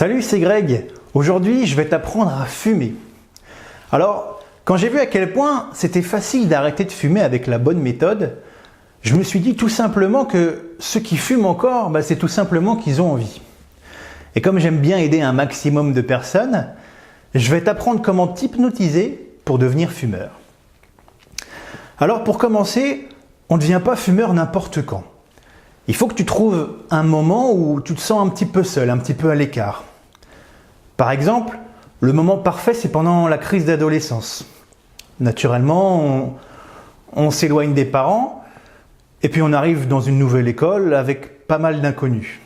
Salut, c'est Greg. Aujourd'hui, je vais t'apprendre à fumer. Alors, quand j'ai vu à quel point c'était facile d'arrêter de fumer avec la bonne méthode, je me suis dit tout simplement que ceux qui fument encore, c'est tout simplement qu'ils ont envie. Et comme j'aime bien aider un maximum de personnes, je vais t'apprendre comment t'hypnotiser pour devenir fumeur. Alors pour commencer, on ne devient pas fumeur n'importe quand. Il faut que tu trouves un moment où tu te sens un petit peu seul, un petit peu à l'écart. Par exemple, le moment parfait, c'est pendant la crise d'adolescence. Naturellement, on s'éloigne des parents et puis on arrive dans une nouvelle école avec pas mal d'inconnus.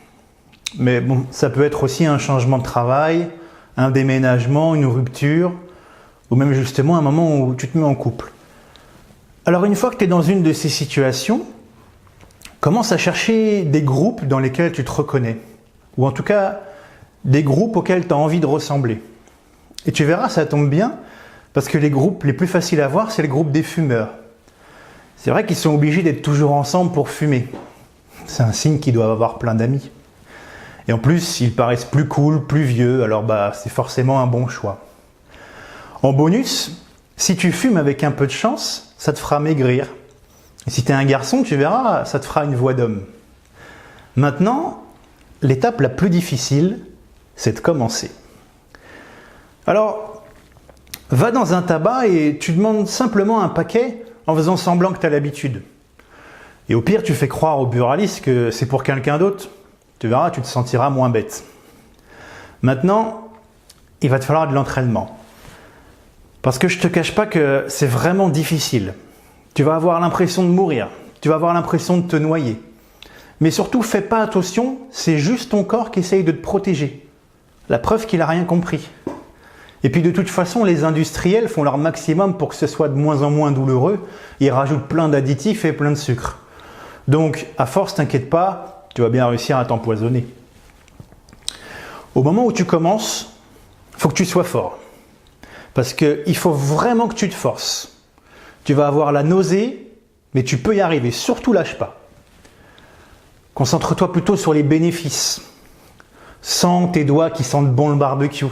Mais bon, ça peut être aussi un changement de travail, un déménagement, une rupture, ou même justement un moment où tu te mets en couple. Alors une fois que tu es dans une de ces situations, commence à chercher des groupes dans lesquels tu te reconnais, ou en tout cas des groupes auxquels tu as envie de ressembler. Et tu verras, ça tombe bien, parce que les groupes les plus faciles à voir, c'est le groupe des fumeurs. C'est vrai qu'ils sont obligés d'être toujours ensemble pour fumer. C'est un signe qu'ils doivent avoir plein d'amis. Et en plus, ils paraissent plus cool, plus vieux, alors c'est forcément un bon choix. En bonus, si tu fumes avec un peu de chance, ça te fera maigrir. Et si tu es un garçon, tu verras, ça te fera une voix d'homme. Maintenant, l'étape la plus difficile, c'est de commencer. Alors, va dans un tabac et tu demandes simplement un paquet en faisant semblant que tu as l'habitude. Et au pire, tu fais croire au buraliste que c'est pour quelqu'un d'autre. Tu verras, tu te sentiras moins bête. Maintenant, il va te falloir de l'entraînement. Parce que je ne te cache pas que c'est vraiment difficile. Tu vas avoir l'impression de mourir, tu vas avoir l'impression de te noyer. Mais surtout, fais pas attention, c'est juste ton corps qui essaye de te protéger. La preuve qu'il n'a rien compris. Et puis de toute façon, les industriels font leur maximum pour que ce soit de moins en moins douloureux. Ils rajoutent plein d'additifs et plein de sucre. Donc, à force, t'inquiète pas, tu vas bien réussir à t'empoisonner. Au moment où tu commences, il faut que tu sois fort. Parce qu'il faut vraiment que tu te forces. Tu vas avoir la nausée, mais tu peux y arriver. Surtout lâche pas. Concentre-toi plutôt sur les bénéfices. Sens tes doigts qui sentent bon le barbecue.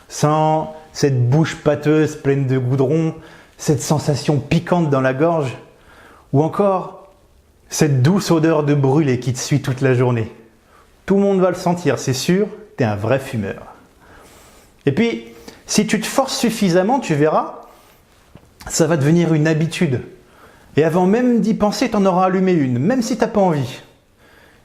Sens cette bouche pâteuse pleine de goudron, cette sensation piquante dans la gorge. Ou encore, cette douce odeur de brûlé qui te suit toute la journée. Tout le monde va le sentir, c'est sûr, tu es un vrai fumeur. Et puis, si tu te forces suffisamment, tu verras, ça va devenir une habitude. Et avant même d'y penser, tu en auras allumé une, même si tu n'as pas envie.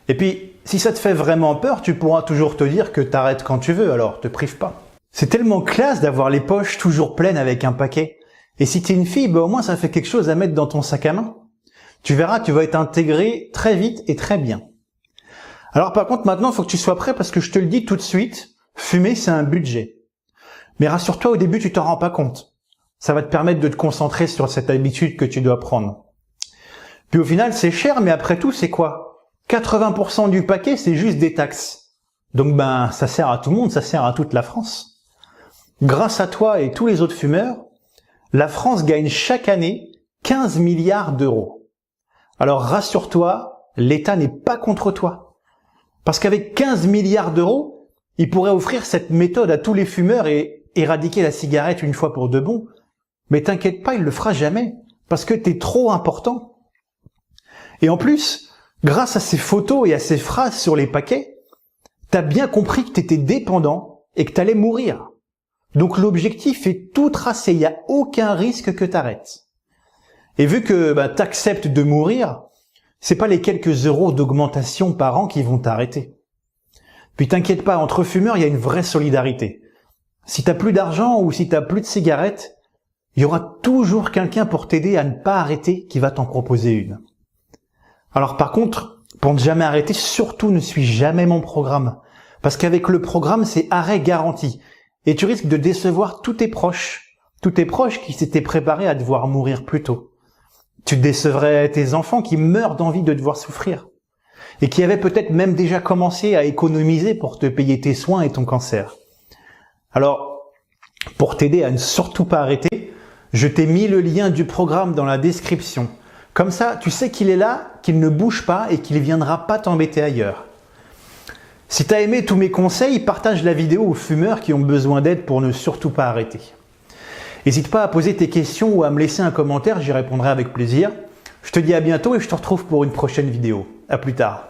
Et puis, si ça te fait vraiment peur, tu pourras toujours te dire que tu arrêtes quand tu veux, alors te prive pas. C'est tellement classe d'avoir les poches toujours pleines avec un paquet. Et si tu es une fille, au moins ça fait quelque chose à mettre dans ton sac à main. Tu verras, tu vas être intégré très vite et très bien. Alors par contre, maintenant, il faut que tu sois prêt parce que je te le dis tout de suite, fumer, c'est un budget. Mais rassure-toi, au début, tu t'en rends pas compte. Ça va te permettre de te concentrer sur cette habitude que tu dois prendre. Puis au final, c'est cher, mais après tout, c'est quoi? 80% du paquet, c'est juste des taxes. Donc ça sert à tout le monde, ça sert à toute la France. Grâce à toi et tous les autres fumeurs, la France gagne chaque année 15 milliards d'euros. Alors rassure-toi, l'État n'est pas contre toi. Parce qu'avec 15 milliards d'euros, il pourrait offrir cette méthode à tous les fumeurs et éradiquer la cigarette une fois pour de bon. Mais t'inquiète pas, il le fera jamais, parce que t'es trop important. Et en plus, grâce à ces photos et à ces phrases sur les paquets, t'as bien compris que t'étais dépendant et que t'allais mourir. Donc l'objectif est tout tracé, il n'y a aucun risque que t'arrêtes. Et vu que t'acceptes de mourir, c'est pas les quelques euros d'augmentation par an qui vont t'arrêter. Puis t'inquiète pas, entre fumeurs, il y a une vraie solidarité. Si t'as plus d'argent ou si t'as plus de cigarettes, il y aura toujours quelqu'un pour t'aider à ne pas arrêter qui va t'en proposer une. Alors par contre, pour ne jamais arrêter, surtout ne suis jamais mon programme. Parce qu'avec le programme, c'est arrêt garanti. Et tu risques de décevoir tous tes proches qui s'étaient préparés à te voir mourir plus tôt. Tu décevrais tes enfants qui meurent d'envie de te voir souffrir. Et qui avaient peut-être même déjà commencé à économiser pour te payer tes soins et ton cancer. Alors, pour t'aider à ne surtout pas arrêter, je t'ai mis le lien du programme dans la description. Comme ça, tu sais qu'il est là, qu'il ne bouge pas et qu'il ne viendra pas t'embêter ailleurs. Si tu as aimé tous mes conseils, partage la vidéo aux fumeurs qui ont besoin d'aide pour ne surtout pas arrêter. N'hésite pas à poser tes questions ou à me laisser un commentaire, j'y répondrai avec plaisir. Je te dis à bientôt et je te retrouve pour une prochaine vidéo. À plus tard.